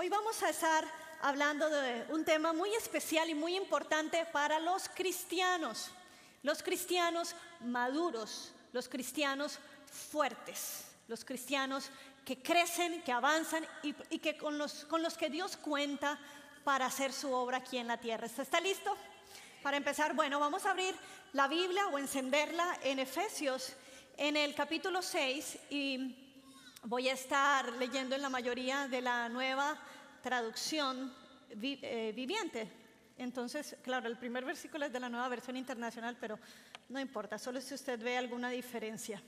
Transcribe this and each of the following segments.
Hoy vamos a estar hablando de un tema muy especial y muy importante para los cristianos maduros, los cristianos fuertes, los cristianos que crecen, que avanzan y que con los que Dios cuenta para hacer su obra aquí en la tierra. ¿Está listo? Para empezar, bueno, vamos a abrir la Biblia o encenderla en Efesios, en el capítulo 6, y voy a estar leyendo en la mayoría de la nueva traducción viviente. Entonces, claro, el primer versículo es de la nueva versión internacional, pero no importa, solo si usted ve alguna diferencia.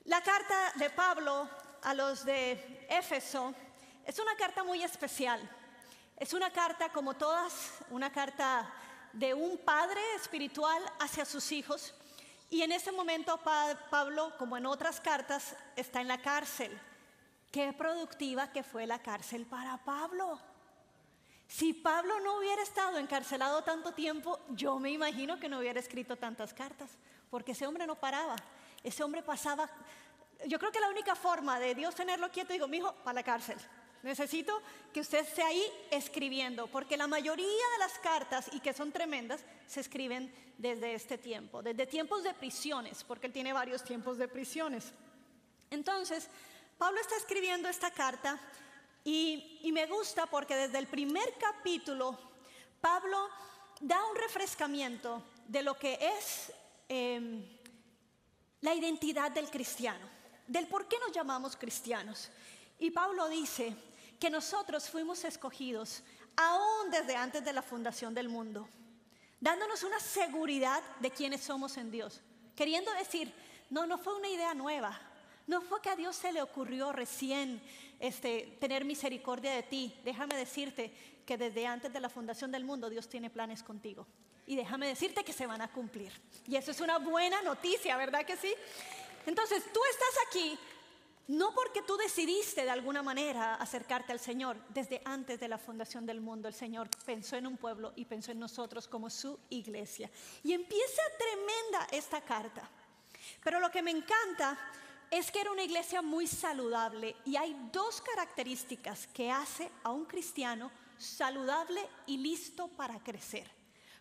La carta de Pablo a los de Éfeso es una carta muy especial. Es una carta, como todas, una carta de un padre espiritual hacia sus hijos. Y en ese momento Pablo, como en otras cartas, está en la cárcel. Qué productiva que fue la cárcel para Pablo. Si Pablo no hubiera estado encarcelado tanto tiempo, yo me imagino que no hubiera escrito tantas cartas, porque ese hombre no paraba. Ese hombre pasaba. Yo creo que la única forma de Dios tenerlo quieto, digo, mijo, para la cárcel. Necesito que usted esté ahí escribiendo, porque la mayoría de las cartas, y que son tremendas, se escriben desde este tiempo, desde tiempos de prisiones, porque él tiene varios tiempos de prisiones. Entonces, Pablo está escribiendo esta carta y me gusta porque desde el primer capítulo Pablo da un refrescamiento de lo que es la identidad del cristiano, del por qué nos llamamos cristianos. Y Pablo dice que nosotros fuimos escogidos aún desde antes de la fundación del mundo, dándonos una seguridad de quiénes somos en Dios. Queriendo decir, no fue una idea nueva, no fue que a Dios se le ocurrió recién tener misericordia de ti. Déjame decirte que desde antes de la fundación del mundo Dios tiene planes contigo. Y déjame decirte que se van a cumplir. Y eso es una buena noticia, ¿verdad que sí? Entonces, tú estás aquí no porque tú decidiste de alguna manera acercarte al Señor. Desde antes de la fundación del mundo el Señor pensó en un pueblo y pensó en nosotros como su iglesia. Y empieza tremenda esta carta. Pero lo que me encanta es que era una iglesia muy saludable. Y hay dos características que hace a un cristiano saludable y listo para crecer.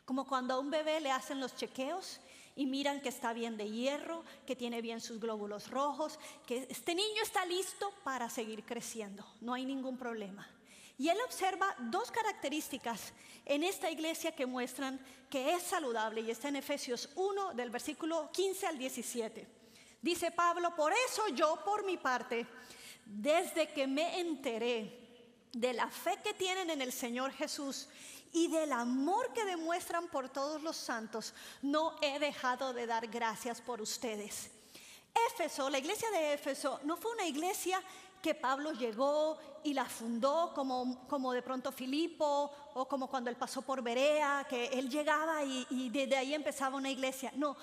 Como cuando a un bebé le hacen los chequeos y miran que está bien de hierro, que tiene bien sus glóbulos rojos, que este niño está listo para seguir creciendo, no hay ningún problema. Y él observa dos características en esta iglesia que muestran que es saludable, y está en Efesios 1, del versículo 15 al 17. Dice Pablo: por eso yo, por mi parte, desde que me enteré de la fe que tienen en el Señor Jesús y del amor que demuestran por todos los santos, no he dejado de dar gracias por ustedes. Éfeso, la iglesia de Éfeso, no fue una iglesia que Pablo llegó y la fundó como de pronto Filipo, o como cuando él pasó por Berea, que él llegaba y desde ahí empezaba una iglesia. No,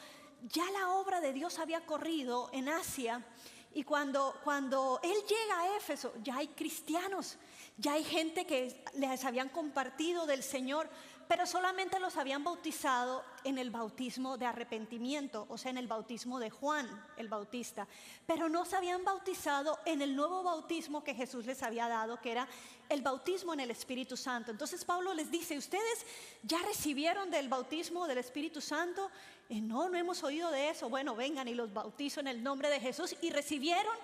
ya la obra de Dios había corrido en Asia. Y cuando él llega a Éfeso, ya hay cristianos, ya hay gente que les habían compartido del Señor, pero solamente los habían bautizado en el bautismo de arrepentimiento, o sea, en el bautismo de Juan el Bautista. Pero no se habían bautizado en el nuevo bautismo que Jesús les había dado, que era el bautismo en el Espíritu Santo. Entonces Pablo les dice: ¿ustedes ya recibieron del bautismo del Espíritu Santo? No hemos oído de eso. Bueno, vengan y los bautizo en el nombre de Jesús. Y recibieron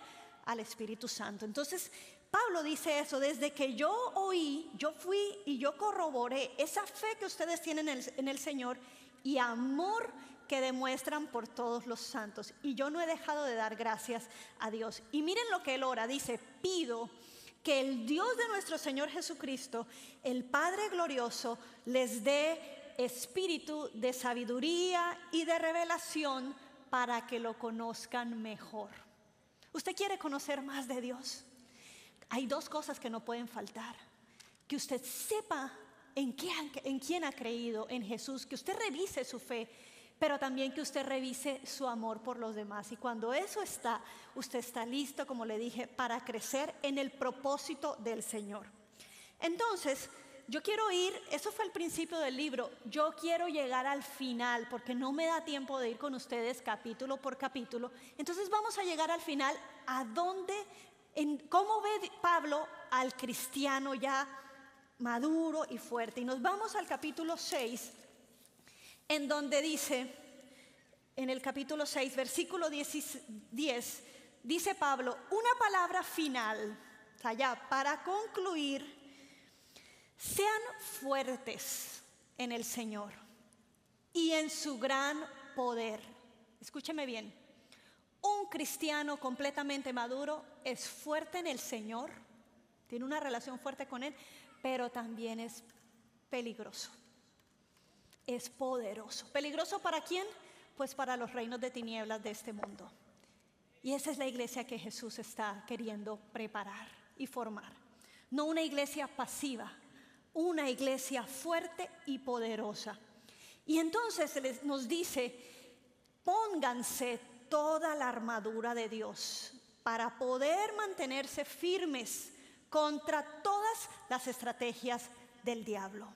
al Espíritu Santo. Entonces Pablo dice eso: desde que yo oí, yo fui y yo corroboré esa fe que ustedes tienen en el Señor y amor que demuestran por todos los santos. Y yo no he dejado de dar gracias a Dios. Y miren lo que él ora, dice: pido que el Dios de nuestro Señor Jesucristo, el Padre glorioso, les dé espíritu de sabiduría y de revelación para que lo conozcan mejor. ¿Usted quiere conocer más de Dios? Hay dos cosas que no pueden faltar: que usted sepa en quién ha creído, en Jesús, que usted revise su fe, pero también que usted revise su amor por los demás. Y cuando eso está, usted está listo, como le dije, para crecer en el propósito del Señor. Entonces, yo quiero eso fue el principio del libro, yo quiero llegar al final porque no me da tiempo de ir con ustedes capítulo por capítulo. Entonces vamos a llegar al final, a donde ¿Cómo ve Pablo al cristiano ya maduro y fuerte? Y nos vamos al capítulo 6, en donde dice, en el capítulo 6, versículo 10, dice Pablo, una palabra final, o sea, ya para concluir: sean fuertes en el Señor y en su gran poder. Escúcheme bien, un cristiano completamente maduro es fuerte en el Señor, tiene una relación fuerte con Él, pero también es peligroso, es poderoso. ¿Peligroso para quién? Pues para los reinos de tinieblas de este mundo. Y esa es la iglesia que Jesús está queriendo preparar y formar. No una iglesia pasiva, una iglesia fuerte y poderosa. Y entonces nos dice: pónganse toda la armadura de Dios para poder mantenerse firmes contra todas las estrategias del diablo.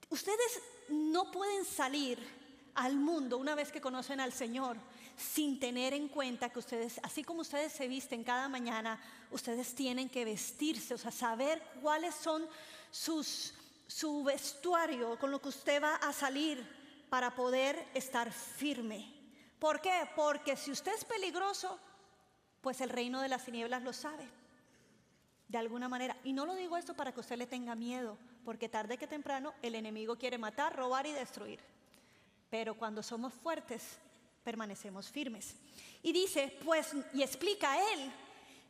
Ustedes no pueden salir al mundo una vez que conocen al Señor sin tener en cuenta que ustedes, así como ustedes se visten cada mañana, ustedes tienen que vestirse, o sea, saber cuáles son su vestuario con lo que usted va a salir para poder estar firme. ¿Por qué? Porque si usted es peligroso, pues el reino de las tinieblas lo sabe, de alguna manera. Y no lo digo esto para que usted le tenga miedo, porque tarde que temprano el enemigo quiere matar, robar y destruir. Pero cuando somos fuertes, permanecemos firmes. Y dice, pues, y explica a él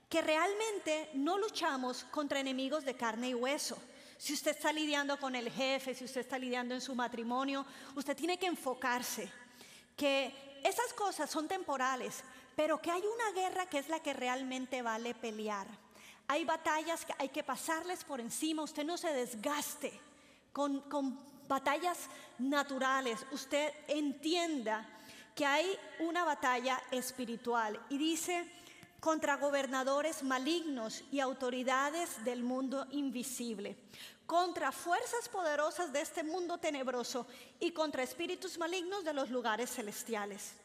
que realmente no luchamos contra enemigos de carne y hueso. Si usted está lidiando con el jefe, si usted está lidiando en su matrimonio, usted tiene que enfocarse que esas cosas son temporales, pero que hay una guerra que es la que realmente vale pelear. Hay batallas que hay que pasarles por encima. Usted no se desgaste con batallas naturales. Usted entienda que hay una batalla espiritual. Y dice, contra gobernadores malignos y autoridades del mundo invisible, contra fuerzas poderosas de este mundo tenebroso y contra espíritus malignos de los lugares celestiales.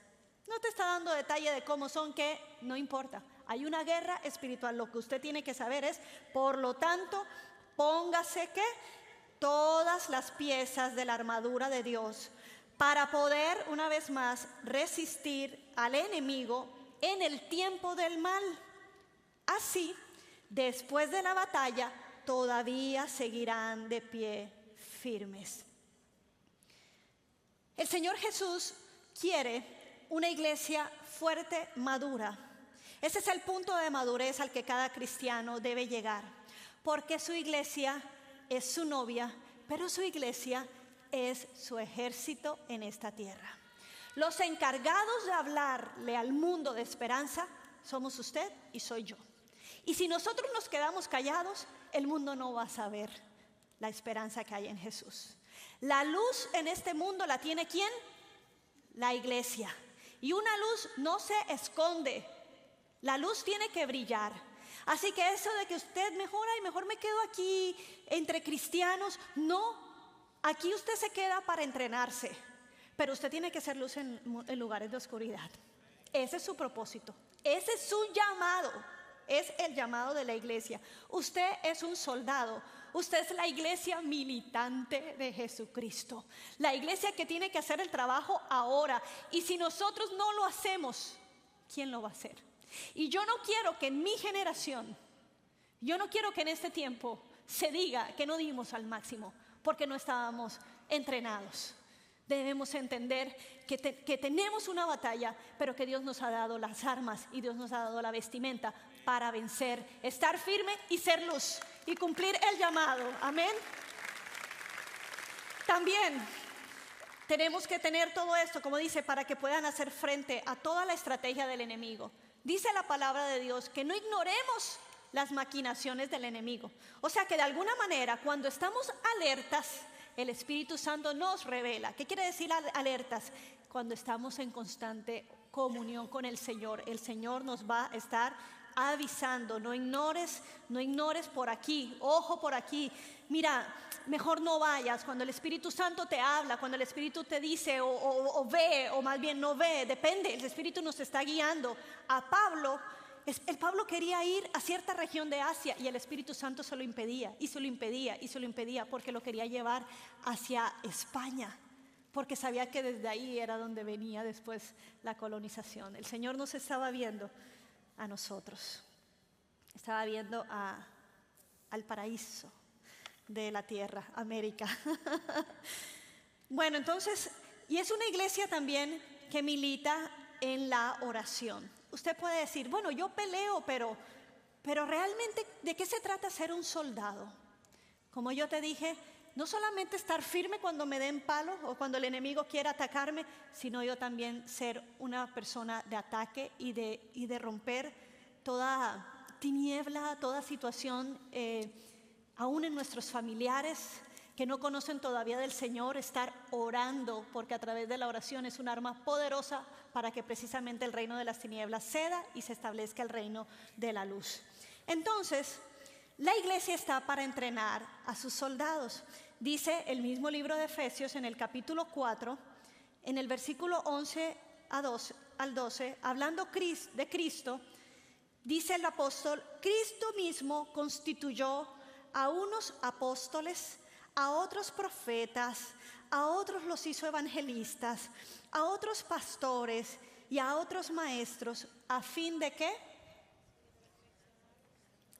No te está dando detalle de cómo son, que no importa. Hay una guerra espiritual. Lo que usted tiene que saber es, por lo tanto, póngase que todas las piezas de la armadura de Dios para poder, una vez más, resistir al enemigo en el tiempo del mal. Así, después de la batalla, todavía seguirán de pie firmes. El Señor Jesús quiere una iglesia fuerte, madura. Ese es el punto de madurez al que cada cristiano debe llegar, porque su iglesia es su novia, pero su iglesia es su ejército en esta tierra. Los encargados de hablarle al mundo de esperanza somos usted y soy yo. Y si nosotros nos quedamos callados, el mundo no va a saber la esperanza que hay en Jesús. La luz en este mundo la tiene ¿quién? La iglesia. Y una luz no se esconde. La luz tiene que brillar. Así que eso de que usted mejor me quedo aquí entre cristianos, no. Aquí usted se queda para entrenarse, pero usted tiene que ser luz en lugares de oscuridad. Ese es su propósito, ese es su llamado, es el llamado de la iglesia. Usted es un soldado, usted es la iglesia militante de Jesucristo, la iglesia que tiene que hacer el trabajo ahora. Y si nosotros no lo hacemos, ¿quién lo va a hacer? Y yo no quiero que en mi generación, yo no quiero que en este tiempo se diga que no dimos al máximo porque no estábamos entrenados. Debemos entender que tenemos una batalla, pero que Dios nos ha dado las armas y Dios nos ha dado la vestimenta para vencer, estar firme y ser luz y cumplir el llamado. Amén. También tenemos que tener todo esto, como dice, para que puedan hacer frente a toda la estrategia del enemigo. Dice la palabra de Dios que no ignoremos las maquinaciones del enemigo. O sea que de alguna manera, cuando estamos alertas, el Espíritu Santo nos revela. ¿Qué quiere decir alertas? Cuando estamos en constante comunión con el Señor nos va a estar avisando. No ignores por aquí, ojo por aquí. Mira, mejor no vayas. Cuando el Espíritu Santo te habla, cuando el Espíritu te dice o ve, o más bien no ve, depende, el Espíritu nos está guiando. A Pablo el Pablo quería ir a cierta región de Asia y el Espíritu Santo se lo impedía, y se lo impedía, y se lo impedía, porque lo quería llevar hacia España, porque sabía que desde ahí era donde venía después la colonización. El Señor nos estaba viendo a nosotros, estaba viendo al paraíso de la tierra, América. Bueno, entonces, y es una iglesia también que milita en la oración. Usted puede decir, bueno, yo peleo, pero realmente, ¿de qué se trata ser un soldado? Como yo te dije, no solamente estar firme cuando me den palo o cuando el enemigo quiera atacarme, sino yo también ser una persona de ataque y de romper toda tiniebla, toda situación, aún en nuestros familiares que no conocen todavía del Señor, estar orando, porque a través de la oración es un arma poderosa para que precisamente el reino de las tinieblas ceda y se establezca el reino de la luz. Entonces, la iglesia está para entrenar a sus soldados. Dice el mismo libro de Efesios en el capítulo 4, en el versículo 11 al 12, hablando de Cristo, dice el apóstol, Cristo mismo constituyó a unos apóstoles, a otros profetas, a otros los hizo evangelistas, a otros pastores y a otros maestros, ¿a fin de qué?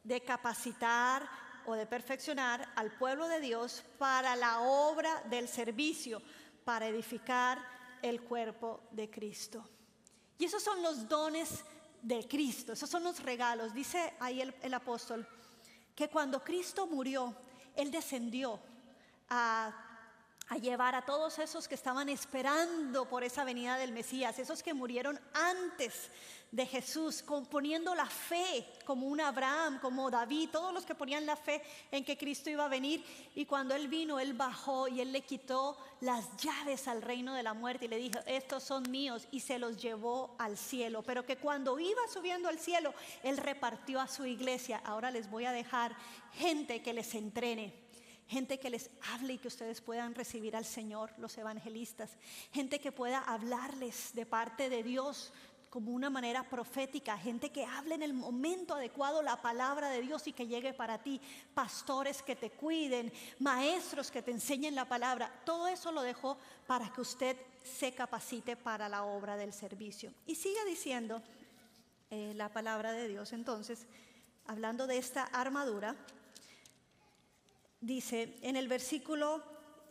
De capacitar o de perfeccionar al pueblo de Dios para la obra del servicio, para edificar el cuerpo de Cristo. Y esos son los dones de Cristo, esos son los regalos. Dice ahí el apóstol que cuando Cristo murió, Él descendió a llevar a todos esos que estaban esperando por esa venida del Mesías, esos que murieron antes de Jesús, poniendo la fe, como un Abraham, como David, todos los que ponían la fe en que Cristo iba a venir. Y cuando Él vino, Él bajó y Él le quitó las llaves al reino de la muerte y le dijo, estos son míos, y se los llevó al cielo. Pero que cuando iba subiendo al cielo, Él repartió a su iglesia. Ahora les voy a dejar gente que les entrene, gente que les hable y que ustedes puedan recibir al Señor, los evangelistas, gente que pueda hablarles de parte de Dios como una manera profética, gente que hable en el momento adecuado la palabra de Dios y que llegue para ti, pastores que te cuiden, maestros que te enseñen la palabra. Todo eso lo dejó para que usted se capacite para la obra del servicio. Y sigue diciendo la palabra de Dios. Entonces, hablando de esta armadura, dice en el versículo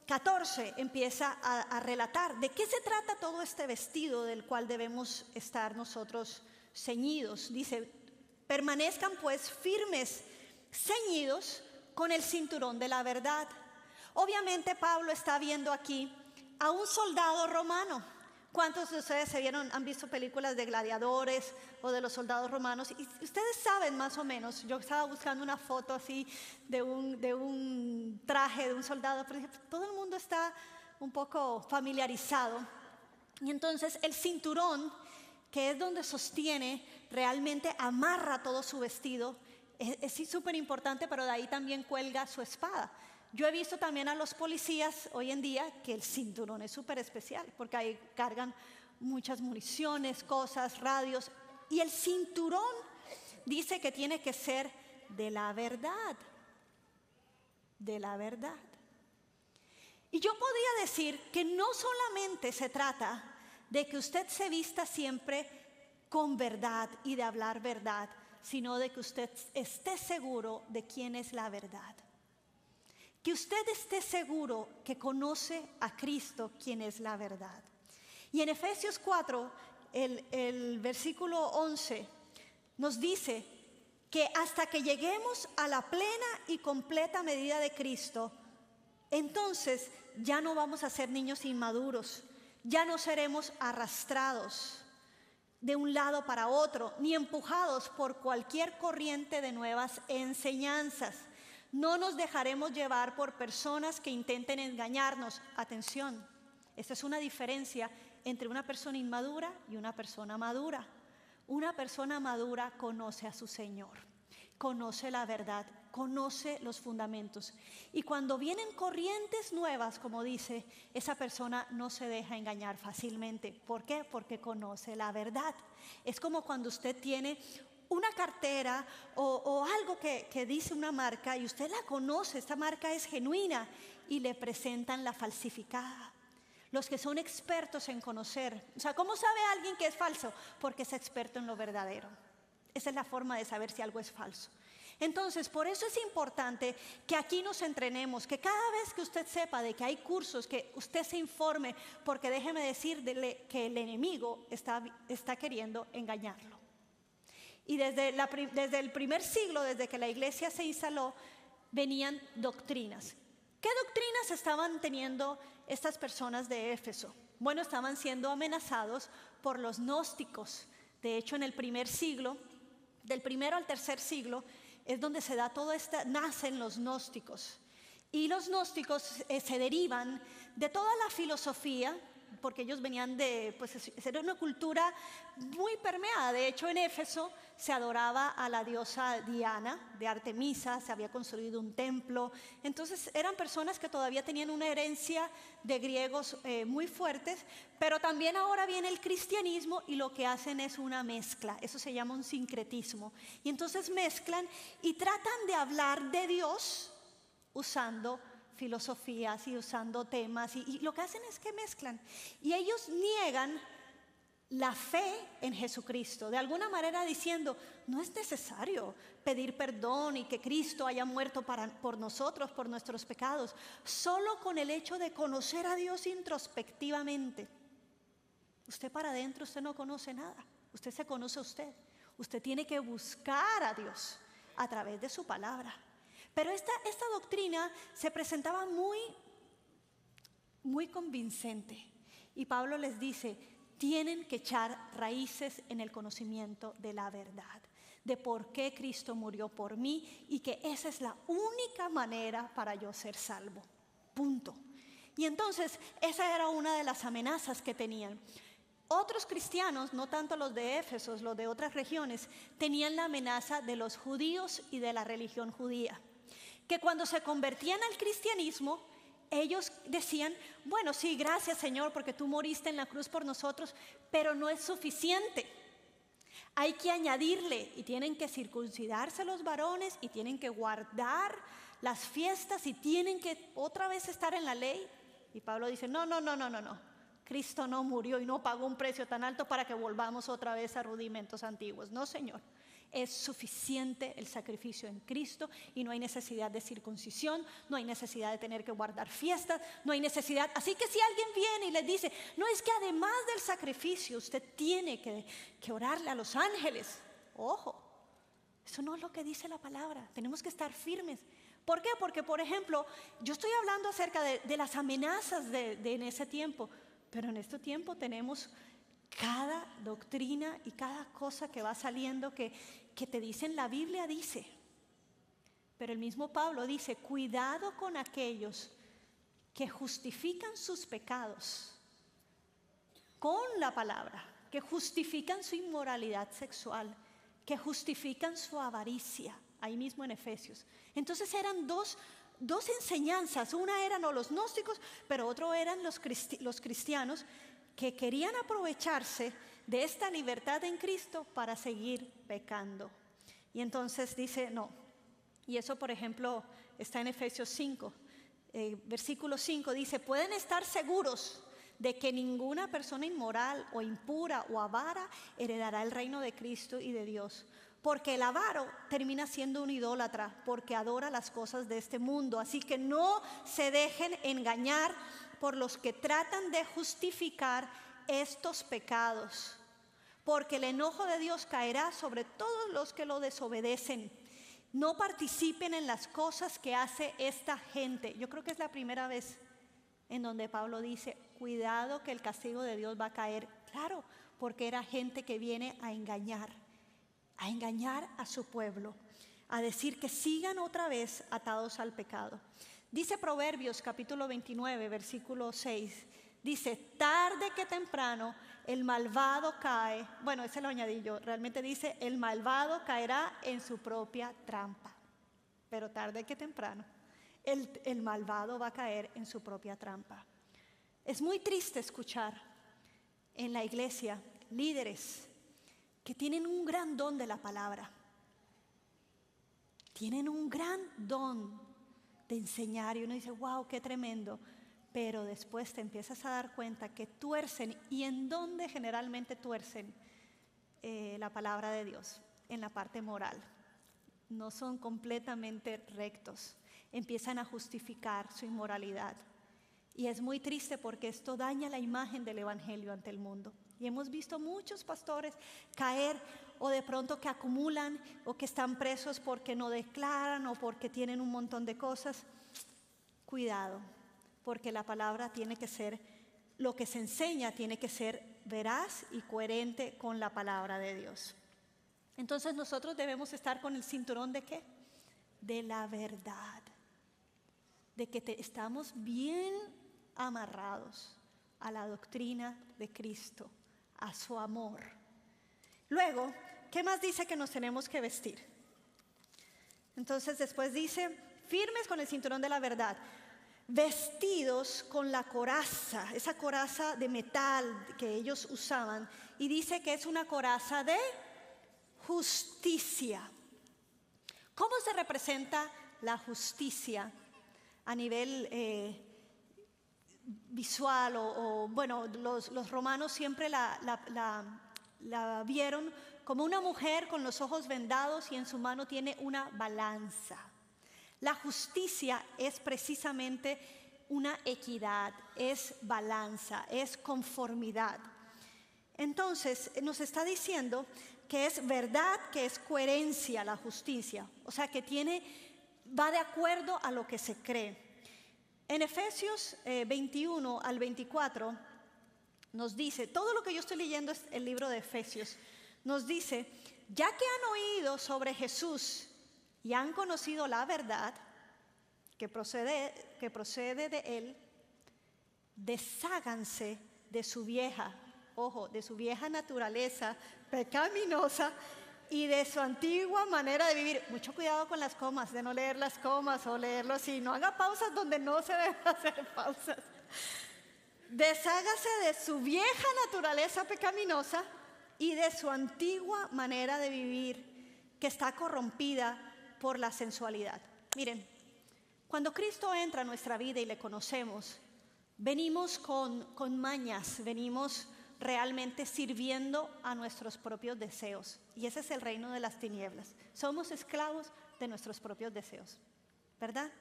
14, empieza a relatar de qué se trata todo este vestido del cual debemos estar nosotros ceñidos. Dice, permanezcan pues firmes, ceñidos con el cinturón de la verdad. Obviamente Pablo está viendo aquí a un soldado romano. ¿Cuántos de ustedes han visto películas de gladiadores o de los soldados romanos? Y ustedes saben más o menos, yo estaba buscando una foto así de un traje de un soldado, pero todo el mundo está un poco familiarizado. Y entonces el cinturón, que es donde sostiene, realmente amarra todo su vestido, es súper importante, pero de ahí también cuelga su espada. Yo he visto también a los policías hoy en día que el cinturón es súper especial porque ahí cargan muchas municiones, cosas, radios. Y el cinturón dice que tiene que ser de la verdad. De la verdad. Y yo podría decir que no solamente se trata de que usted se vista siempre con verdad y de hablar verdad, sino de que usted esté seguro de quién es la verdad. Que usted esté seguro que conoce a Cristo, quien es la verdad. Y en Efesios 4, el versículo 11, nos dice que hasta que lleguemos a la plena y completa medida de Cristo, entonces ya no vamos a ser niños inmaduros, ya no seremos arrastrados de un lado para otro, ni empujados por cualquier corriente de nuevas enseñanzas. No nos dejaremos llevar por personas que intenten engañarnos. Atención, esta es una diferencia entre una persona inmadura y una persona madura. Una persona madura conoce a su Señor, conoce la verdad, conoce los fundamentos. Y cuando vienen corrientes nuevas, como dice, esa persona no se deja engañar fácilmente. ¿Por qué? Porque conoce la verdad. Es como cuando usted tiene una cartera o algo que dice una marca y usted la conoce, esta marca es genuina, y le presentan la falsificada. Los que son expertos en conocer, o sea, ¿cómo sabe alguien que es falso? Porque es experto en lo verdadero. Esa es la forma de saber si algo es falso. Entonces, por eso es importante que aquí nos entrenemos, que cada vez que usted sepa de que hay cursos, que usted se informe, porque déjeme decirle que el enemigo está queriendo engañarlo. Y desde el primer siglo, desde que la iglesia se instaló, venían doctrinas. ¿Qué doctrinas estaban teniendo estas personas de Éfeso? Bueno, estaban siendo amenazados por los gnósticos. De hecho, en el primer siglo, del primero al tercer siglo, es donde se da todo esto, nacen los gnósticos. Y los gnósticos se derivan de toda la filosofía, porque ellos venían pues era una cultura muy permeada. De hecho, en Éfeso se adoraba a la diosa Diana de Artemisa, se había construido un templo. Entonces eran personas que todavía tenían una herencia de griegos muy fuertes, pero también ahora viene el cristianismo y lo que hacen es una mezcla. Eso se llama un sincretismo. Y entonces mezclan y tratan de hablar de Dios usando filosofías y usando temas, y lo que hacen es que mezclan, y ellos niegan la fe en Jesucristo, de alguna manera diciendo, no es necesario pedir perdón y que Cristo haya muerto por nosotros, por nuestros pecados, solo con el hecho de conocer a Dios introspectivamente. Usted para adentro, usted no conoce nada, usted se conoce a usted. Usted tiene que buscar a Dios a través de su palabra. Pero esta doctrina se presentaba muy convincente. Y Pablo les dice, tienen que echar raíces en el conocimiento de la verdad, de por qué Cristo murió por mí y que esa es la única manera para yo ser salvo. Punto. Y entonces esa era una de las amenazas que tenían. Otros cristianos, no tanto los de Éfeso, los de otras regiones, tenían la amenaza de los judíos y de la religión judía. Que cuando se convertían al cristianismo, ellos decían, bueno, sí, gracias Señor, porque tú moriste en la cruz por nosotros, pero no es suficiente. Hay que añadirle, y tienen que circuncidarse los varones, y tienen que guardar las fiestas, y tienen que otra vez estar en la ley. Y Pablo dice, no. Cristo no murió y no pagó un precio tan alto para que volvamos otra vez a rudimentos antiguos. No, Señor. Es suficiente el sacrificio en Cristo y no hay necesidad de circuncisión, no hay necesidad de tener que guardar fiestas, no hay necesidad. Así que si alguien viene y les dice, no, es que además del sacrificio usted tiene que orarle a los ángeles. Ojo, eso no es lo que dice la palabra, tenemos que estar firmes. ¿Por qué? Porque, por ejemplo, yo estoy hablando acerca de las amenazas de en ese tiempo, pero en este tiempo tenemos cada doctrina y cada cosa que va saliendo que te dicen, la Biblia dice. Pero el mismo Pablo dice, cuidado con aquellos que justifican sus pecados con la palabra, que justifican su inmoralidad sexual, que justifican su avaricia, ahí mismo en Efesios. Entonces eran dos enseñanzas, una eran los gnósticos, pero otro eran los cristianos que querían aprovecharse de esta libertad en Cristo para seguir pecando. Y entonces dice, no. Y eso, por ejemplo, está en Efesios 5, versículo 5, dice, pueden estar seguros de que ninguna persona inmoral o impura o avara heredará el reino de Cristo y de Dios. Porque el avaro termina siendo un idólatra, porque adora las cosas de este mundo. Así que no se dejen engañar por los que tratan de justificar estos pecados, porque el enojo de Dios caerá sobre todos los que lo desobedecen. No participen en las cosas que hace esta gente. Yo creo que es la primera vez en donde Pablo dice, cuidado que el castigo de Dios va a caer. Claro, porque era gente que viene a engañar a su pueblo, a decir que sigan otra vez atados al pecado. Dice Proverbios capítulo 29, versículo 6, dice, tarde que temprano el malvado cae, bueno, ese lo añadí yo, realmente dice, el malvado caerá en su propia trampa, pero tarde que temprano el malvado va a caer en su propia trampa. Es muy triste escuchar en la iglesia líderes que tienen un gran don de la palabra. Tienen un gran don de enseñar y uno dice, wow, qué tremendo. Pero después te empiezas a dar cuenta que tuercen, y en dónde generalmente tuercen la palabra de Dios, en la parte moral. No son completamente rectos, empiezan a justificar su inmoralidad. Y es muy triste porque esto daña la imagen del evangelio ante el mundo. Y hemos visto muchos pastores caer, o de pronto que acumulan, o que están presos porque no declaran o porque tienen un montón de cosas. Cuidado, porque la palabra tiene que ser, lo que se enseña tiene que ser veraz y coherente con la palabra de Dios. Entonces nosotros debemos estar con el cinturón ¿de qué? De la verdad, de que estamos bien amarrados a la doctrina de Cristo, a su amor. Luego, ¿qué más dice que nos tenemos que vestir? Entonces después dice, firmes con el cinturón de la verdad, vestidos con la coraza, esa coraza de metal que ellos usaban, y dice que es una coraza de justicia. ¿Cómo se representa la justicia a nivel visual? Bueno, los romanos siempre la vieron como una mujer con los ojos vendados y en su mano tiene una balanza. La justicia es precisamente una equidad, es balanza, es conformidad. Entonces nos está diciendo que es verdad, que es coherencia la justicia, o sea que va de acuerdo a lo que se cree. En Efesios 21 al 24 nos dice, todo lo que yo estoy leyendo es el libro de Efesios, nos dice, ya que han oído sobre Jesús y han conocido la verdad que procede de Él, desháganse de su vieja naturaleza pecaminosa y de su antigua manera de vivir. Mucho cuidado con las comas, de no leer las comas o leerlo así. No haga pausas donde no se deben hacer pausas. Deshágase de su vieja naturaleza pecaminosa y de su antigua manera de vivir, que está corrompida por la sensualidad. Miren, cuando Cristo entra a nuestra vida y le conocemos, venimos con mañas, venimos realmente sirviendo a nuestros propios deseos. Y ese es el reino de las tinieblas. Somos esclavos de nuestros propios deseos, ¿verdad?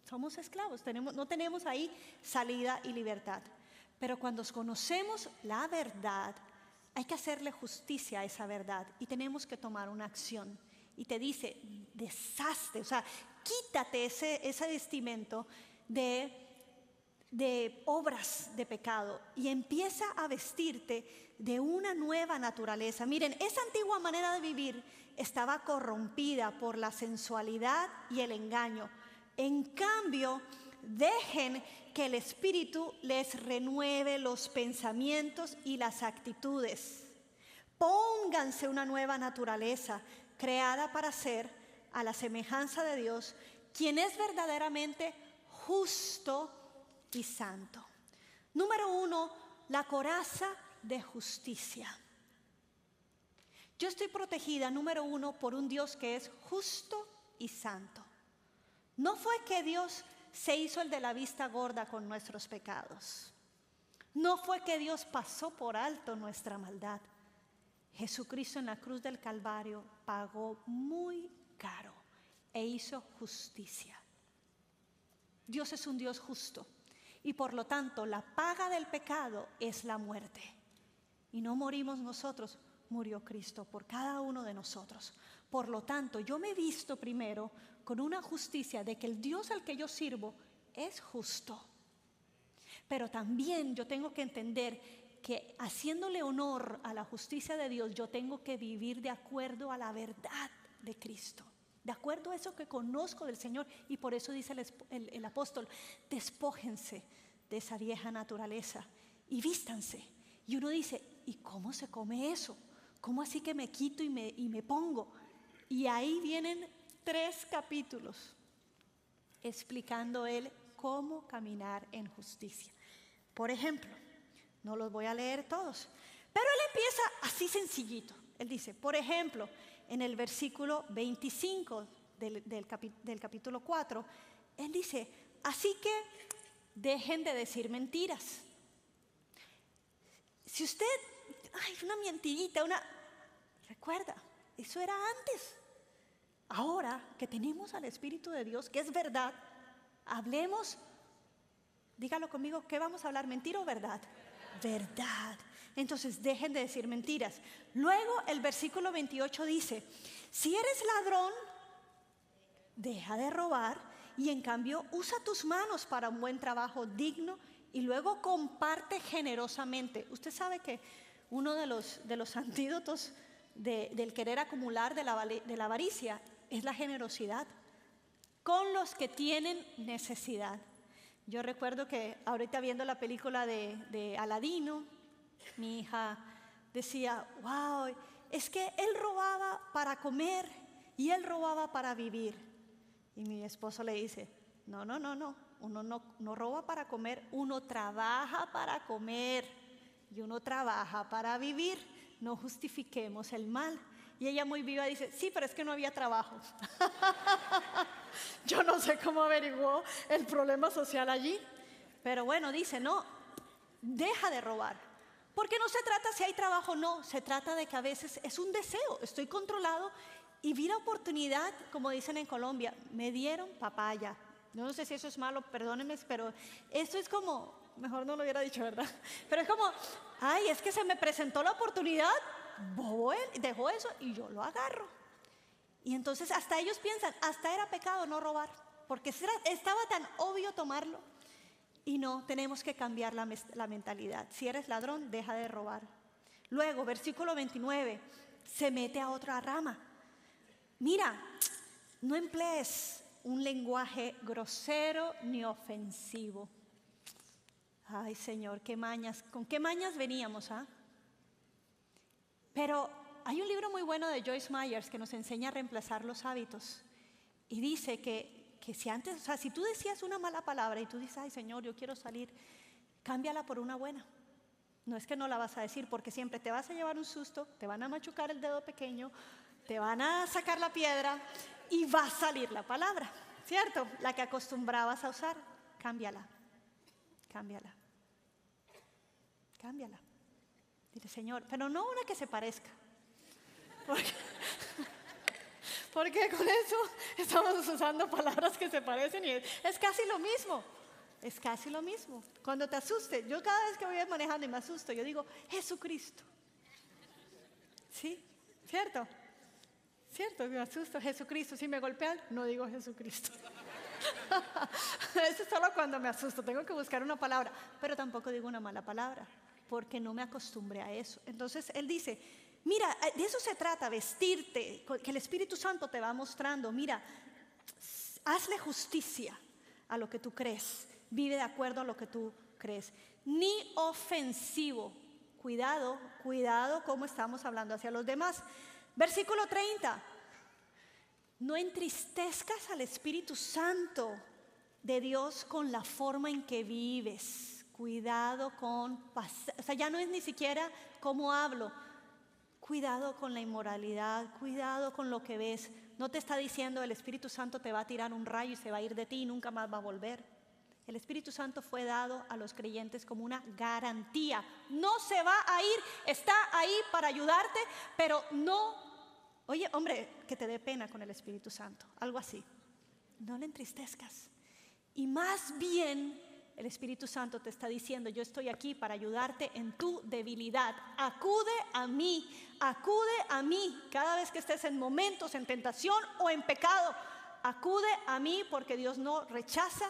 Somos esclavos, no tenemos ahí salida y libertad. Pero cuando conocemos la verdad, hay que hacerle justicia a esa verdad y tenemos que tomar una acción. Y te dice, deshazte, o sea, quítate ese vestimento de obras de pecado y empieza a vestirte de una nueva naturaleza. Miren, esa antigua manera de vivir estaba corrompida por la sensualidad y el engaño. En cambio, dejen que el Espíritu les renueve los pensamientos y las actitudes. Pónganse una nueva naturaleza creada para ser a la semejanza de Dios, quien es verdaderamente justo y santo. Número 1, la coraza de justicia. Yo estoy protegida, número 1, por un Dios que es justo y santo. No fue que Dios se hizo el de la vista gorda con nuestros pecados. No fue que Dios pasó por alto nuestra maldad. Jesucristo en la cruz del Calvario pagó muy caro e hizo justicia. Dios es un Dios justo y por lo tanto la paga del pecado es la muerte. Y no morimos nosotros, murió Cristo por cada uno de nosotros. Por lo tanto, yo me visto primero con una justicia de que el Dios al que yo sirvo es justo. Pero también yo tengo que entender que haciéndole honor a la justicia de Dios, yo tengo que vivir de acuerdo a la verdad de Cristo, de acuerdo a eso que conozco del Señor. Y por eso dice el apóstol, despójense de esa vieja naturaleza y vístanse. Y uno dice, ¿y cómo se come eso? ¿Cómo así que me quito y me pongo? Y ahí vienen 3 capítulos explicando él cómo caminar en justicia. Por ejemplo, no los voy a leer todos, Pero él empieza así sencillito. Él dice, por ejemplo, en el versículo 25 del capítulo 4, él dice, así que dejen de decir mentiras. Si usted, una mentirita, recuerda, eso era antes. Ahora que tenemos al Espíritu de Dios, que es verdad, hablemos, dígalo conmigo, ¿qué vamos a hablar? ¿Mentira o verdad? Verdad. Entonces dejen de decir mentiras. Luego el versículo 28 dice, si eres ladrón, deja de robar y en cambio usa tus manos para un buen trabajo digno y luego comparte generosamente. Usted sabe que uno de los antídotos del querer acumular, de la avaricia, es la generosidad con los que tienen necesidad. Yo recuerdo que ahorita viendo la película de Aladino, mi hija decía, wow, es que él robaba para comer y él robaba para vivir. Y mi esposo le dice, no, uno no roba para comer, uno trabaja para comer y uno trabaja para vivir. No justifiquemos el mal. Y ella muy viva dice, sí, pero es que no había trabajo. Yo no sé cómo averiguó el problema social allí. Pero bueno, dice, no, deja de robar. Porque no se trata si hay trabajo o no, se trata de que a veces es un deseo, estoy controlado y vi la oportunidad, como dicen en Colombia, me dieron papaya. Yo no sé si eso es malo, perdónenme, pero esto es como, mejor no lo hubiera dicho, ¿verdad? Pero es como, es que se me presentó la oportunidad, dejó eso y yo lo agarro. Y entonces hasta ellos piensan, hasta era pecado no robar, porque estaba tan obvio tomarlo. Y no, tenemos que cambiar la mentalidad. Si eres ladrón, deja de robar. Luego, versículo 29, se mete a otra rama. Mira, no emplees un lenguaje grosero ni ofensivo. Ay, Señor, qué mañas, ¿con qué mañas veníamos? Pero hay un libro muy bueno de Joyce Myers que nos enseña a reemplazar los hábitos. Y dice que si antes, o sea, si tú decías una mala palabra y tú dices, ay, Señor, yo quiero salir, cámbiala por una buena. No es que no la vas a decir, porque siempre te vas a llevar un susto, te van a machucar el dedo pequeño, te van a sacar la piedra y va a salir la palabra, ¿cierto? La que acostumbrabas a usar, cámbiala. Dile, Señor, pero no una que se parezca. Porque con eso estamos usando palabras que se parecen y es casi lo mismo. Es casi lo mismo. Cuando te asuste, yo cada vez que voy manejando y me asusto, yo digo, Jesucristo. ¿Sí? ¿Cierto? ¿Cierto? Me asusto, Jesucristo. Si me golpean, no digo Jesucristo. Eso es solo cuando me asusto. Tengo que buscar una palabra. Pero tampoco digo una mala palabra, porque no me acostumbré a eso. Entonces, él dice, mira, de eso se trata, vestirte, que el Espíritu Santo te va mostrando. Mira, hazle justicia a lo que tú crees. Vive de acuerdo a lo que tú crees. Ni ofensivo. Cuidado cómo estamos hablando hacia los demás. Versículo 30. No entristezcas al Espíritu Santo de Dios con la forma en que vives. Cuidado o sea, ya no es ni siquiera cómo hablo. Cuidado con la inmoralidad, cuidado con lo que ves. No te está diciendo el Espíritu Santo te va a tirar un rayo y se va a ir de ti y nunca más va a volver. El Espíritu Santo fue dado a los creyentes como una garantía. No se va a ir, está ahí para ayudarte, pero no, oye, hombre, que te dé pena con el Espíritu Santo, algo así. No le entristezcas. Y más bien, el Espíritu Santo te está diciendo, yo estoy aquí para ayudarte en tu debilidad. Acude a mí cada vez que estés en momentos, en tentación o en pecado. Acude a mí porque Dios no rechaza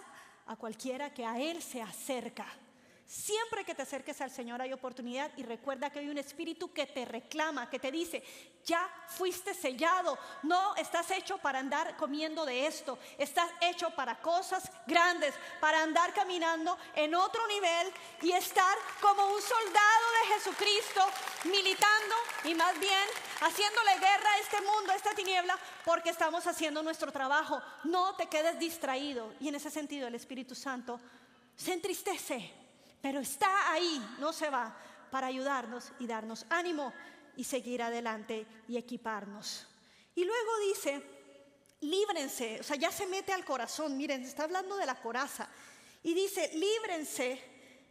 a cualquiera que a Él se acerca. Siempre que te acerques al Señor hay oportunidad y recuerda que hay un espíritu que te reclama, que te dice, ya fuiste sellado, no estás hecho para andar comiendo de esto, estás hecho para cosas grandes, para andar caminando en otro nivel y estar como un soldado de Jesucristo, militando y más bien haciéndole guerra a este mundo, a esta tiniebla, porque estamos haciendo nuestro trabajo. No te quedes distraído. Y en ese sentido el Espíritu Santo se entristece, pero está ahí, no se va, para ayudarnos y darnos ánimo y seguir adelante y equiparnos. Y luego dice, líbrense, o sea, ya se mete al corazón, miren, está hablando de la coraza. Y dice, líbrense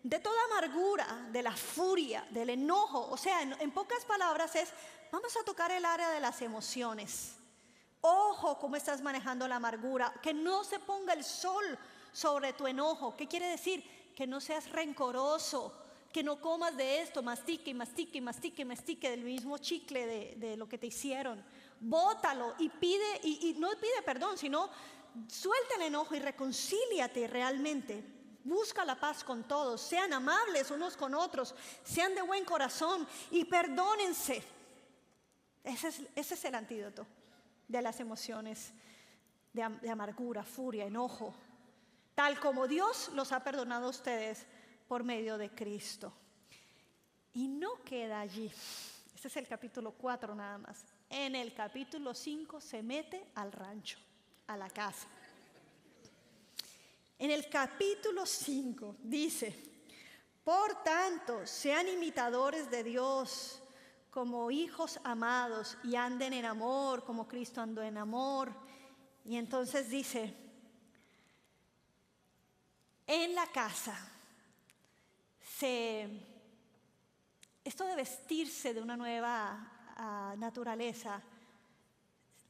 de toda amargura, de la furia, del enojo. O sea, en pocas palabras es, vamos a tocar el área de las emociones. Ojo cómo estás manejando la amargura, que no se ponga el sol sobre tu enojo. ¿Qué quiere decir? Que no seas rencoroso, que no comas de esto, mastique, mastique, mastique, mastique del mismo chicle de lo que te hicieron. Bótalo y pide, y no pide perdón, sino suelta el enojo y reconcíliate realmente. Busca la paz con todos, sean amables unos con otros, sean de buen corazón y perdónense. Ese es el antídoto de las emociones de amargura, furia, enojo, tal como Dios los ha perdonado a ustedes por medio de Cristo. Y no queda allí. Este es el capítulo 4 nada más. En el capítulo 5 se mete al rancho, a la casa. En el capítulo 5 dice, por tanto, sean imitadores de Dios como hijos amados y anden en amor como Cristo andó en amor. Y entonces dice, en la casa, esto de vestirse de una nueva naturaleza,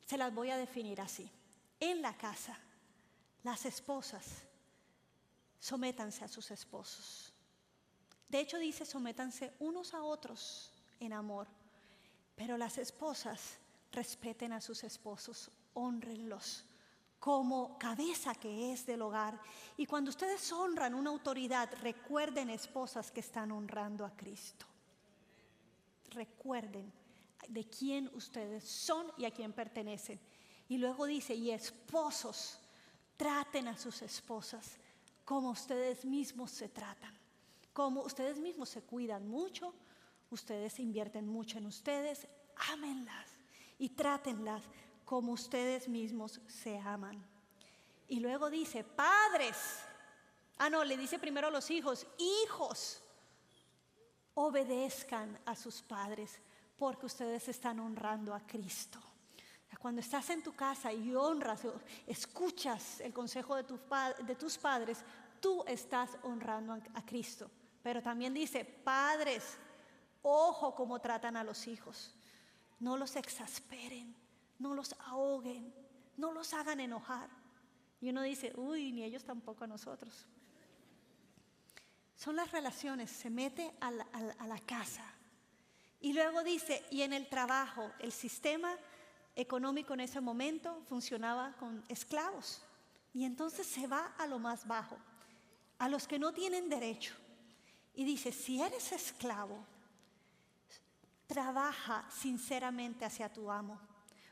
se las voy a definir así. En la casa, las esposas, sométanse a sus esposos. De hecho dice, sométanse unos a otros en amor. Pero las esposas, respeten a sus esposos, hónrenlos como cabeza que es del hogar. Y cuando ustedes honran una autoridad, recuerden, esposas, que están honrando a Cristo. Recuerden de quién ustedes son y a quién pertenecen. Y luego dice, y esposos, traten a sus esposas como ustedes mismos se tratan. Como ustedes mismos se cuidan mucho, ustedes invierten mucho en ustedes, ámenlas y trátenlas como ustedes mismos se aman. Y luego dice, padres, le dice primero a los hijos, hijos, obedezcan a sus padres porque ustedes están honrando a Cristo. Cuando estás en tu casa y honras, escuchas el consejo de tus padres, tú estás honrando a Cristo. Pero también dice, padres, ojo cómo tratan a los hijos. No los exasperen, no los ahoguen, no los hagan enojar. Y uno dice, uy, ni ellos tampoco a nosotros. Son las relaciones, se mete a la casa. Y luego dice, y en el trabajo, el sistema económico en ese momento funcionaba con esclavos. Y entonces se va a lo más bajo, a los que no tienen derecho. Y dice, si eres esclavo, trabaja sinceramente hacia tu amo,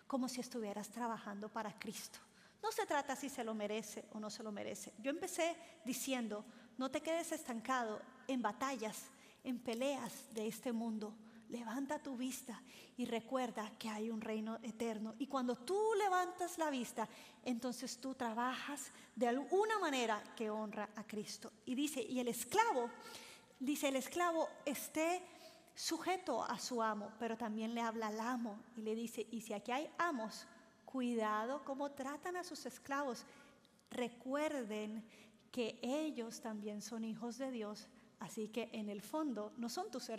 como si estuvieras trabajando para Cristo. No se trata si se lo merece o no se lo merece. Yo empecé diciendo, no te quedes estancado en batallas, en peleas de este mundo. Levanta tu vista y recuerda que hay un reino eterno. Y cuando tú levantas la vista, entonces tú trabajas de alguna manera que honra a Cristo. Y dice, y el esclavo esté sujeto a su amo, pero también le habla al amo y le dice, y si aquí hay amos, cuidado cómo tratan a sus esclavos. Recuerden que ellos también son hijos de Dios. Así que en el fondo no son tus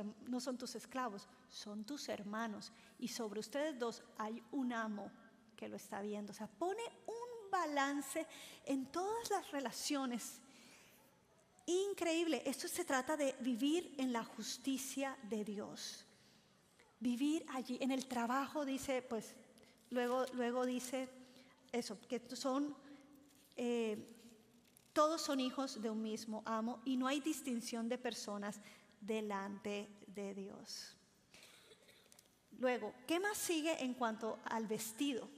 esclavos, son tus hermanos. Y sobre ustedes dos hay un amo que lo está viendo. O sea, pone un balance en todas las relaciones. Increíble. Esto se trata de vivir en la justicia de Dios. Vivir allí. En el trabajo dice, pues, luego dice eso, que todos son hijos de un mismo amo y no hay distinción de personas delante de Dios. Luego, ¿qué más sigue en cuanto al vestido?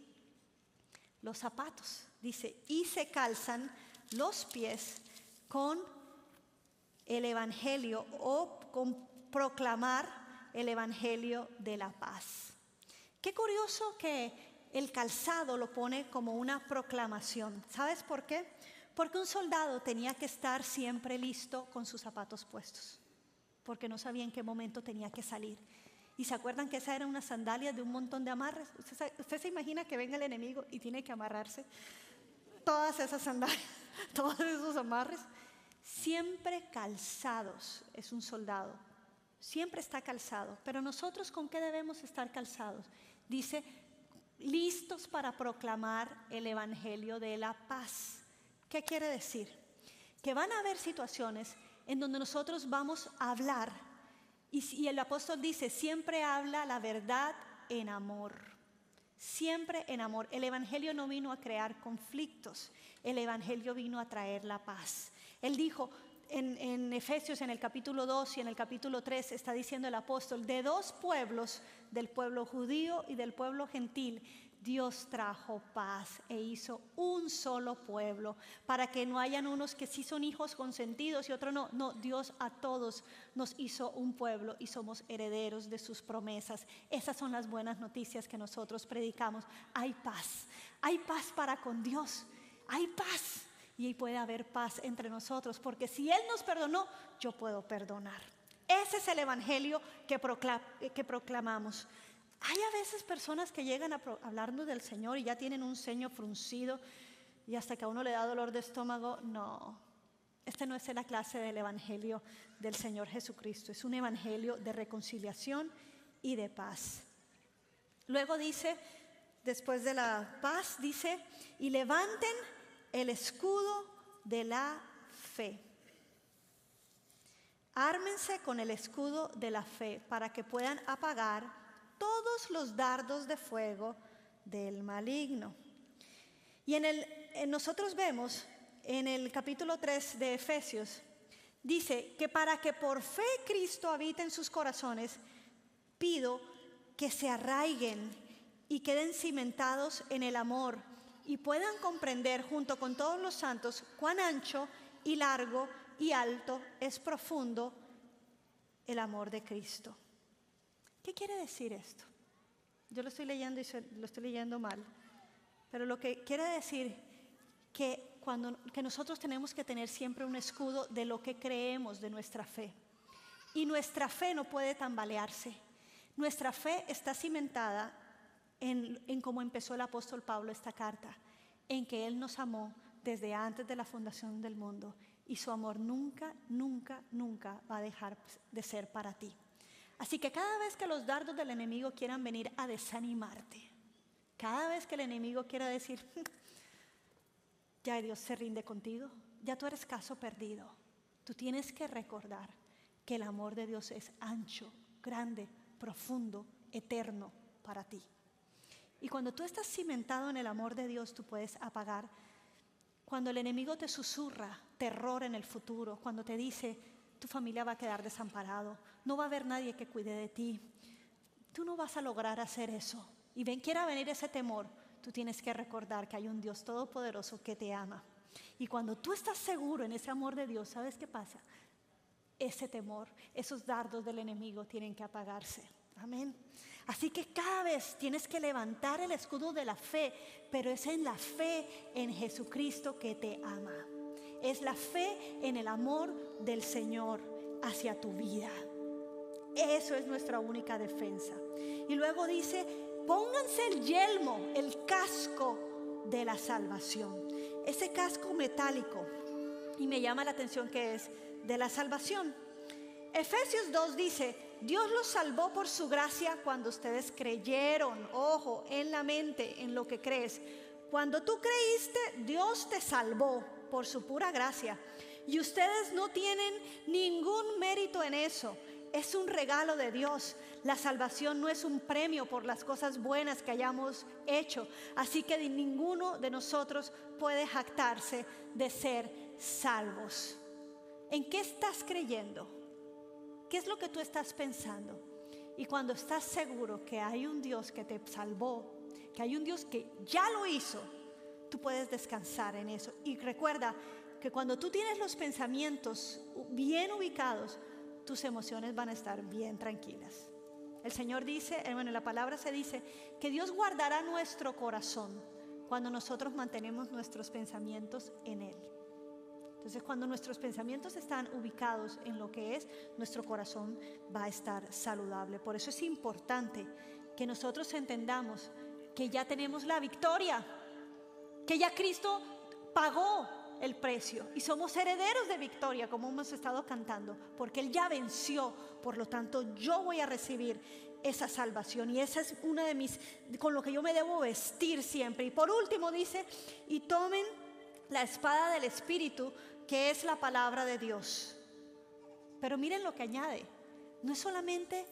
Los zapatos. Dice, y se calzan los pies con el evangelio o con proclamar el evangelio de la paz. Qué curioso que el calzado lo pone como una proclamación. ¿Sabes por qué? Porque un soldado tenía que estar siempre listo con sus zapatos puestos. porque no sabía en qué momento tenía que salir. ¿Y se acuerdan que esa era una sandalia de un montón de amarres? ¿Usted se imagina que venga el enemigo y tiene que amarrarse todas esas sandalias, todos esos amarres? Siempre calzados es un soldado, siempre está calzado. Pero nosotros, ¿con qué debemos estar calzados? Dice, listos para proclamar el evangelio de la paz. ¿Qué quiere decir? Que van a haber situaciones en donde nosotros vamos a hablar. Y el apóstol dice, siempre habla la verdad en amor. Siempre en amor. El evangelio no vino a crear conflictos. El evangelio vino a traer la paz. Él dijo en Efesios, en el capítulo 2 y en el capítulo 3, está diciendo el apóstol, de dos pueblos, del pueblo judío y del pueblo gentil, Dios trajo paz e hizo un solo pueblo, para que no hayan unos que sí son hijos consentidos y otros no. No, Dios a todos nos hizo un pueblo y somos herederos de sus promesas. Esas son las buenas noticias que nosotros predicamos. Hay paz para con Dios, hay paz. Y puede haber paz entre nosotros, porque si Él nos perdonó, yo puedo perdonar. Ese es el evangelio que proclamamos. Hay a veces personas que llegan a hablarnos del Señor y ya tienen un ceño fruncido y hasta que a uno le da dolor de estómago. No, este no es la clase del evangelio del Señor Jesucristo. Es un evangelio de reconciliación y de paz. Luego dice, después de la paz, dice, y levanten el escudo de la fe. Ármense con el escudo de la fe para que puedan apagar todos los dardos de fuego del maligno. Y nosotros vemos en el capítulo 3 de Efesios, dice que para que por fe Cristo habite en sus corazones, pido que se arraiguen y queden cimentados en el amor y puedan comprender junto con todos los santos cuán ancho y largo y alto es profundo el amor de Cristo. ¿Qué quiere decir esto? Yo lo estoy leyendo y lo estoy leyendo mal, pero lo que quiere decir que nosotros tenemos que tener siempre un escudo de lo que creemos, de nuestra fe. Y nuestra fe no puede tambalearse. Nuestra fe está cimentada en cómo empezó el apóstol Pablo esta carta, en que Él nos amó desde antes de la fundación del mundo y su amor nunca, nunca, nunca va a dejar de ser para ti. Así que cada vez que los dardos del enemigo quieran venir a desanimarte, cada vez que el enemigo quiera decir, ya Dios se rinde contigo, ya tú eres caso perdido, tú tienes que recordar que el amor de Dios es ancho, grande, profundo, eterno para ti. Y cuando tú estás cimentado en el amor de Dios, tú puedes apagar. Cuando el enemigo te susurra terror en el futuro, cuando te dice, tu familia va a quedar desamparado, no va a haber nadie que cuide de ti, tú no vas a lograr hacer eso. Y quiera venir ese temor, tú tienes que recordar que hay un Dios todopoderoso que te ama. Y cuando tú estás seguro en ese amor de Dios, ¿sabes qué pasa? Ese temor, esos dardos del enemigo tienen que apagarse. Amén. Así que cada vez tienes que levantar el escudo de la fe, pero es en la fe en Jesucristo que te ama. Es la fe en el amor del Señor hacia tu vida. Eso es nuestra única defensa. Y luego dice, pónganse el yelmo, el casco de la salvación. Ese casco metálico, y me llama la atención que es de la salvación. Efesios 2 dice, Dios los salvó por su gracia cuando ustedes creyeron. Ojo, en la mente, en lo que crees. Cuando tú creíste, Dios te salvó por su pura gracia. Y ustedes no tienen ningún mérito en eso. Es un regalo de Dios. La salvación no es un premio por las cosas buenas que hayamos hecho. Así que ninguno de nosotros puede jactarse de ser salvos. ¿En qué estás creyendo? ¿Qué es lo que tú estás pensando? Y cuando estás seguro que hay un Dios que te salvó, que hay un Dios que ya lo hizo, tú puedes descansar en eso. Y recuerda que cuando tú tienes los pensamientos bien ubicados, tus emociones van a estar bien tranquilas. El Señor dice, en la palabra se dice que Dios guardará nuestro corazón cuando nosotros mantenemos nuestros pensamientos en Él. Entonces, cuando nuestros pensamientos están ubicados en lo que es, nuestro corazón va a estar saludable. Por eso es importante que nosotros entendamos que ya tenemos la victoria, que ya Cristo pagó el precio y somos herederos de victoria, como hemos estado cantando, porque Él ya venció. Por lo tanto, yo voy a recibir esa salvación, y esa es una de mis, con lo que yo me debo vestir siempre. Y por último dice: y tomen la espada del Espíritu, que es la palabra de Dios. Pero miren lo que añade: no es solamente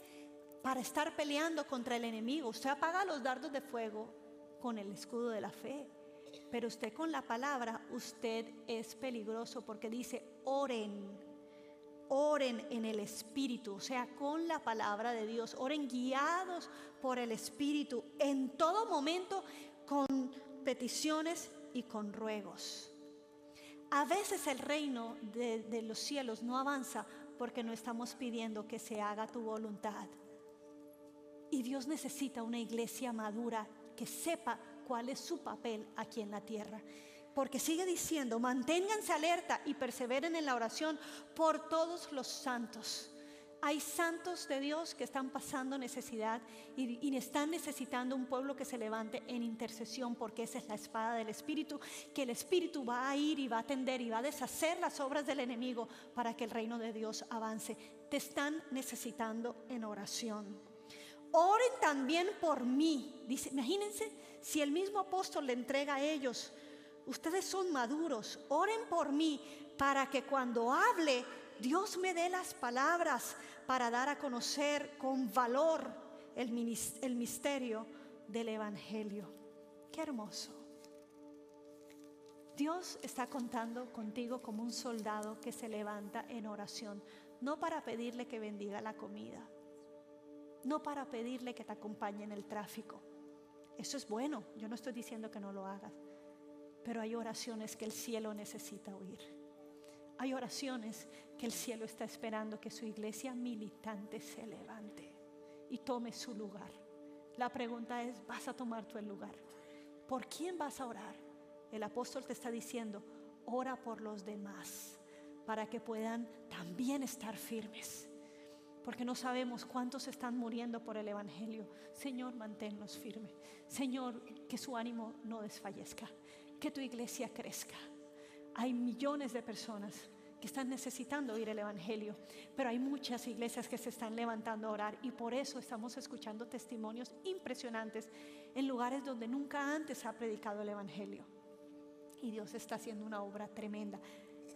para estar peleando contra el enemigo. Usted apaga los dardos de fuego con el escudo de la fe, pero usted con la palabra, usted es peligroso, porque dice: oren en el Espíritu, o sea, con la palabra de Dios. Oren guiados por el Espíritu en todo momento, con peticiones y con ruegos. A veces el reino de los cielos no avanza porque no estamos pidiendo que se haga tu voluntad. Y Dios necesita una iglesia madura que sepa cuál es su papel aquí en la tierra. Porque sigue diciendo: manténganse alerta y perseveren en la oración por todos los santos. Hay santos de Dios que están pasando necesidad y están necesitando un pueblo que se levante en intercesión, porque esa es la espada del Espíritu, que el Espíritu va a ir y va a atender y va a deshacer las obras del enemigo para que el reino de Dios avance. Te están necesitando en oración. Oren también por mí. Dice, imagínense si el mismo apóstol le entrega a ellos: ustedes son maduros, oren por mí para que cuando hable Dios me dé las palabras para dar a conocer con valor el misterio del Evangelio. Qué hermoso. Dios está contando contigo como un soldado que se levanta en oración, no para pedirle que bendiga la comida, no para pedirle que te acompañe en el tráfico. Eso es bueno, yo no estoy diciendo que no lo hagas, pero hay oraciones que el cielo necesita oír. Hay oraciones que el cielo está esperando que su iglesia militante se levante y tome su lugar. La pregunta es: ¿vas a tomar tú el lugar? ¿Por quién vas a orar? El apóstol te está diciendo: ora por los demás para que puedan también estar firmes, porque no sabemos cuántos están muriendo por el Evangelio. Señor, manténnos firmes. Señor, que su ánimo no desfallezca, que tu iglesia crezca. Hay millones de personas que están necesitando oír el Evangelio, pero hay muchas iglesias que se están levantando a orar, y por eso estamos escuchando testimonios impresionantes en lugares donde nunca antes se ha predicado el Evangelio. Y Dios está haciendo una obra tremenda.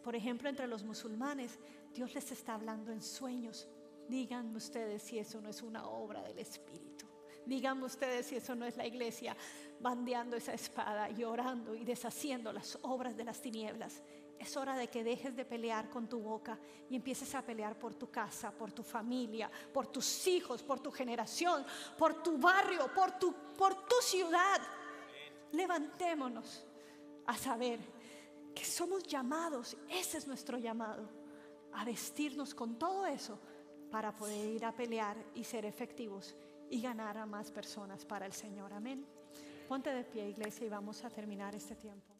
Por ejemplo, entre los musulmanes, Dios les está hablando en sueños. Díganme ustedes si eso no es una obra del Espíritu. Díganme ustedes si eso no es la iglesia bandeando esa espada y orando y deshaciendo las obras de las tinieblas. Es hora de que dejes de pelear con tu boca y empieces a pelear por tu casa, por tu familia, por tus hijos, por tu generación, por tu barrio, por tu ciudad. Levantémonos a saber que somos llamados, ese es nuestro llamado, a vestirnos con todo eso para poder ir a pelear y ser efectivos y ganar a más personas para el Señor. Amén. Ponte de pie, iglesia, y vamos a terminar este tiempo.